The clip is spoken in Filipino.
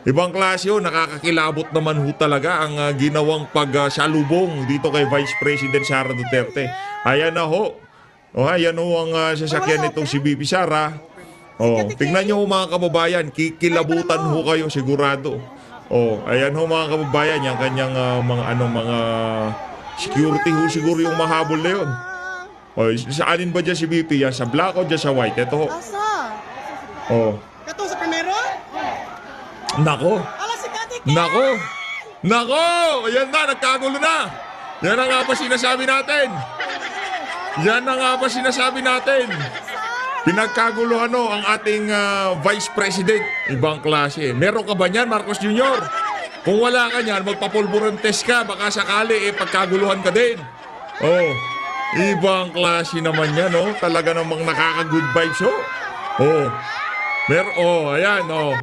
Ibang klase yun, nakakakilabot naman ho talaga ang ginawang pagsalubong dito kay Vice President Sara Duterte. Ayan na ho. O, ayan ho ang sasakyan nitong si BP Sara. Oh, tingnan nyo ho mga kababayan, kikilabutan ho kayo sigurado. Oh, ayan ho mga kababayan, yung kanyang mga security ho siguro yung mahabol na yun. Oh, saanin ba dyan si BP? Yan sa black o dyan sa white? Ito ho. Asa? Oh. Katong sa primero? Nako. Ala si Kati Kat! Nako! Nako! Ayan na, nagkagulo na! Yan na nga pa sinasabi natin! Yan na nga pa sinasabi natin! Pinagkaguluhan no, ang ating Vice President. Ibang klase. Meron ka ba niyan, Marcos Jr.? Kung wala ka niyan, magpapulburan test ka. Baka sakali, pagkaguluhan ka din. Oh, ibang klase naman yan, no? Talaga namang nakaka-good vibes, oh. Oh, ayan, oh.